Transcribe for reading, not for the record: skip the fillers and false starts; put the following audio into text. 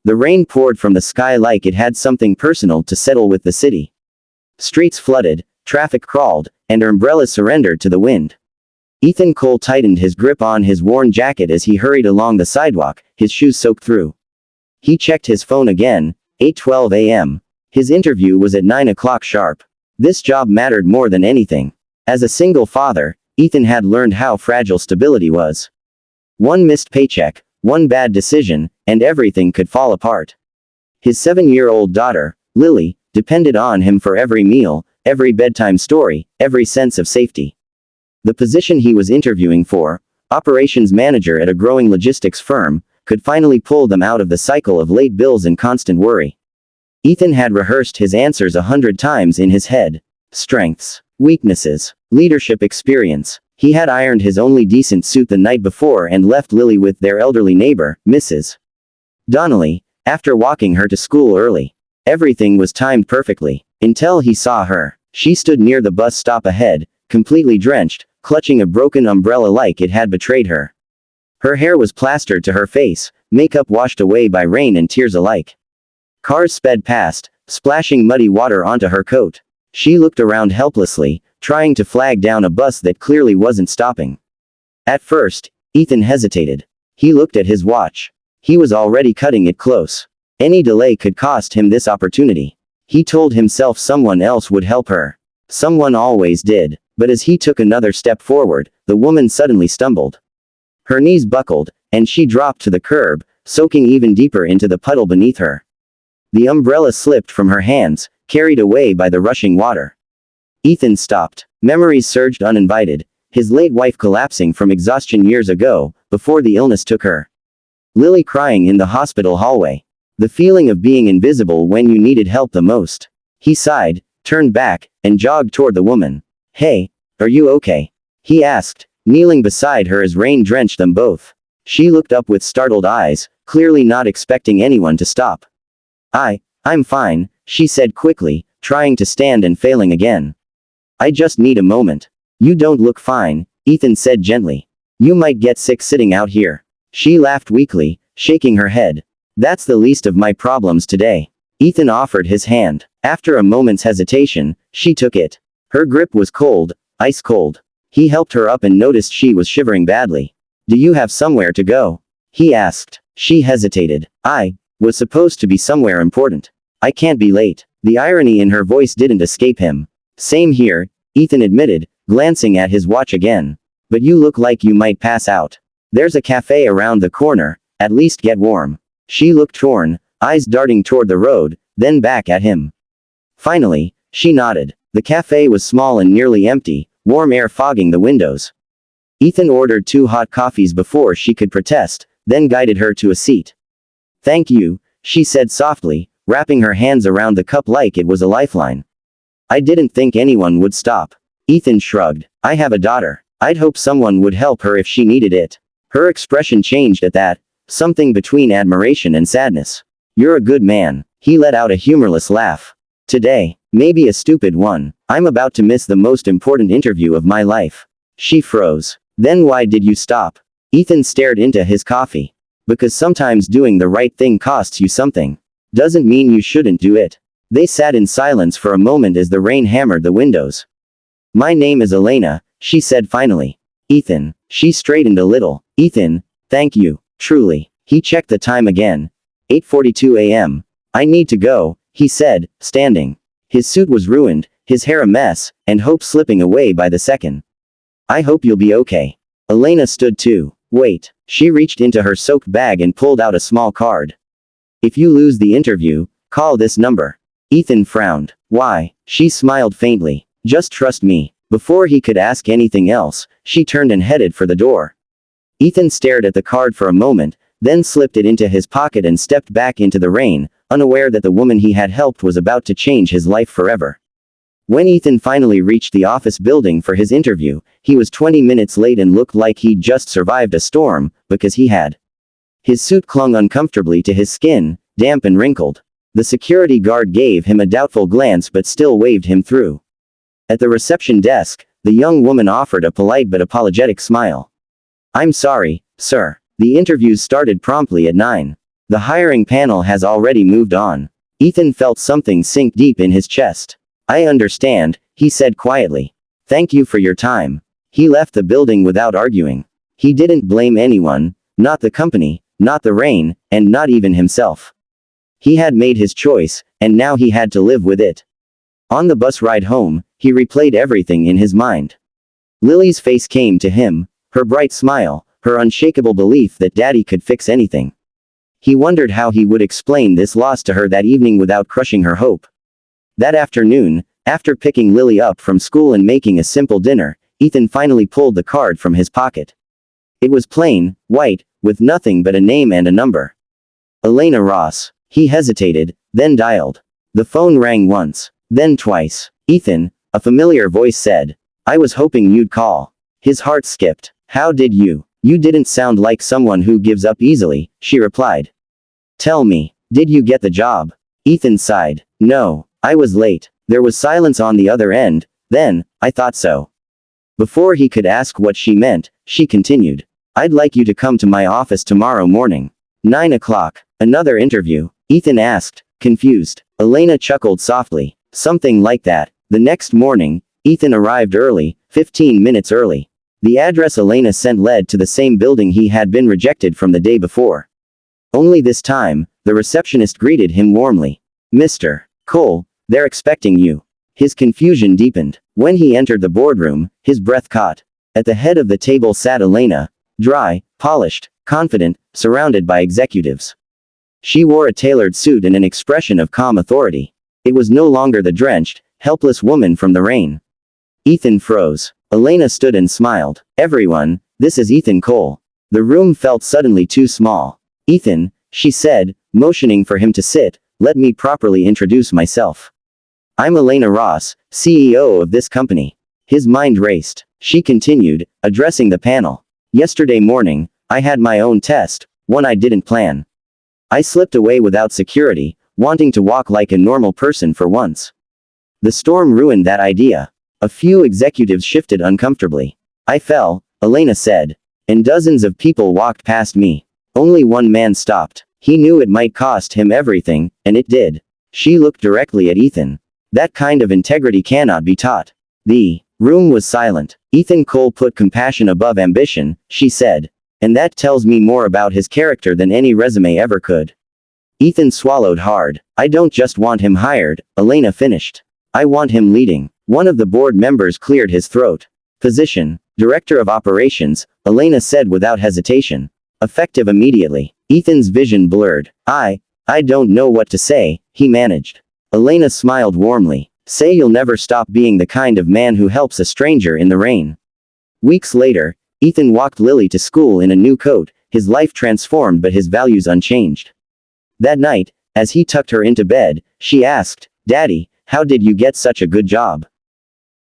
The rain poured from the sky like it had something personal to settle with the city. Streets flooded, traffic crawled, and umbrellas surrendered to the wind. Ethan Cole tightened his grip on his worn jacket as he hurried along the sidewalk, his shoes soaked through. He checked his phone again, 8:12 a.m. His interview was at 9 o'clock sharp. This job mattered more than anything. As a single father, Ethan had learned how fragile stability was. One missed paycheck, one bad decision, and everything could fall apart. His 7-year-old daughter, Lily, depended on him for every meal, every bedtime story, every sense of safety. The position he was interviewing for, operations manager at a growing logistics firm, could finally pull them out of the cycle of late bills and constant worry. Ethan had rehearsed his answers 100 times in his head. Strengths, weaknesses, leadership experience. He had ironed his only decent suit the night before and left Lily with their elderly neighbor, Mrs. Donnelly, after walking her to school early. Everything was timed perfectly, until he saw her. She stood near the bus stop ahead, completely drenched, clutching a broken umbrella like it had betrayed her. Her hair was plastered to her face, makeup washed away by rain and tears alike. Cars sped past, splashing muddy water onto her coat. She looked around helplessly, trying to flag down a bus that clearly wasn't stopping. At first, Ethan hesitated. He looked at his watch. He was already cutting it close. Any delay could cost him this opportunity. He told himself someone else would help her. Someone always did, but as he took another step forward, the woman suddenly stumbled. Her knees buckled, and she dropped to the curb, soaking even deeper into the puddle beneath her. The umbrella slipped from her hands, carried away by the rushing water. Ethan stopped. Memories surged uninvited, his late wife collapsing from exhaustion years ago, before the illness took her. Lily crying in the hospital hallway. The feeling of being invisible when you needed help the most. He sighed, turned back, and jogged toward the woman. "Hey, are you okay?" he asked, kneeling beside her as rain drenched them both. She looked up with startled eyes, clearly not expecting anyone to stop. I'm fine, she said quickly, trying to stand and failing again. "I just need a moment." "You don't look fine," Ethan said gently. "You might get sick sitting out here." She laughed weakly, shaking her head. "That's the least of my problems today." Ethan offered his hand. After a moment's hesitation, she took it. Her grip was cold, ice cold. He helped her up and noticed she was shivering badly. "Do you have somewhere to go?" he asked. She hesitated. "I was supposed to be somewhere important. I can't be late." The irony in her voice didn't escape him. "Same here," Ethan admitted, glancing at his watch again. "But you look like you might pass out. There's a cafe around the corner, at least get warm." She looked torn, eyes darting toward the road, then back at him. Finally, she nodded. The cafe was small and nearly empty, warm air fogging the windows. Ethan ordered 2 hot coffees before she could protest, then guided her to a seat. "Thank you," she said softly, wrapping her hands around the cup like it was a lifeline. "I didn't think anyone would stop." Ethan shrugged. "I have a daughter. I'd hope someone would help her if she needed it." Her expression changed at that, something between admiration and sadness. "You're a good man." He let out a humorless laugh. "Today, maybe a stupid one. I'm about to miss the most important interview of my life." She froze. "Then why did you stop?" Ethan stared into his coffee. "Because sometimes doing the right thing costs you something. Doesn't mean you shouldn't do it." They sat in silence for a moment as the rain hammered the windows. "My name is Elena," she said finally. "Ethan." She straightened a little. "Ethan, thank you, truly." He checked the time again. 8:42 a.m. "I need to go," he said, standing. His suit was ruined, his hair a mess, and hope slipping away by the second. "I hope you'll be okay." Elena stood too. "Wait." She reached into her soaked bag and pulled out a small card. "If you lose the interview, call this number." Ethan frowned. "Why?" She smiled faintly. "Just trust me." Before he could ask anything else, she turned and headed for the door. Ethan stared at the card for a moment, then slipped it into his pocket and stepped back into the rain, unaware that the woman he had helped was about to change his life forever. When Ethan finally reached the office building for his interview, he was 20 minutes late and looked like he'd just survived a storm, because he had. His suit clung uncomfortably to his skin, damp and wrinkled. The security guard gave him a doubtful glance but still waved him through. At the reception desk, the young woman offered a polite but apologetic smile. "I'm sorry, sir. The interviews started promptly at 9. The hiring panel has already moved on. Ethan felt something sink deep in his chest. I understand, he said quietly. Thank you for your time. He left the building without arguing. He didn't blame anyone, not the company, not the rain, and not even himself. He had made his choice, and now he had to live with it. On the bus ride home, he replayed everything in his mind. Lily's face came to him, her bright smile, her unshakable belief that Daddy could fix anything. He wondered how he would explain this loss to her that evening without crushing her hope. That afternoon, after picking Lily up from school and making a simple dinner, Ethan finally pulled the card from his pocket. It was plain, white, with nothing but a name and a number. Elena Ross. He hesitated, then dialed. The phone rang once, then twice. Ethan, a familiar voice said. I was hoping you'd call. His heart skipped. How did you? You didn't sound like someone who gives up easily, she replied. Tell me, did you get the job? Ethan sighed. No, I was late. There was silence on the other end, then, I thought so. Before he could ask what she meant, she continued. I'd like you to come to my office tomorrow morning. 9 o'clock. Another interview? Ethan asked, confused. Elena chuckled softly. Something like that. The next morning, Ethan arrived early, 15 minutes early. The address Elena sent led to the same building he had been rejected from the day before. Only this time, the receptionist greeted him warmly. Mr. Cole, they're expecting you. His confusion deepened. When he entered the boardroom, his breath caught. At the head of the table sat Elena, dry, polished, confident, surrounded by executives. She wore a tailored suit and an expression of calm authority. It was no longer the drenched, helpless woman from the rain. Ethan froze. Elena stood and smiled. Everyone, this is Ethan Cole. The room felt suddenly too small. Ethan, she said, motioning for him to sit, let me properly introduce myself. I'm Elena Ross, CEO of this company. His mind raced. She continued, addressing the panel. Yesterday morning, I had my own test, one I didn't plan. I slipped away without security, wanting to walk like a normal person for once. The storm ruined that idea. A few executives shifted uncomfortably. I fell, Elena said. And dozens of people walked past me. Only one man stopped. He knew it might cost him everything, and it did. She looked directly at Ethan. That kind of integrity cannot be taught. The room was silent. Ethan Cole put compassion above ambition, she said. And that tells me more about his character than any resume ever could. Ethan swallowed hard. I don't just want him hired, Elena finished. I want him leading. One of the board members cleared his throat. Position, Director of Operations, Elena said without hesitation. Effective immediately. Ethan's vision blurred. I don't know what to say, he managed. Elena smiled warmly. Say you'll never stop being the kind of man who helps a stranger in the rain. Weeks later, Ethan walked Lily to school in a new coat, his life transformed but his values unchanged. That night, as he tucked her into bed, she asked, Daddy, how did you get such a good job?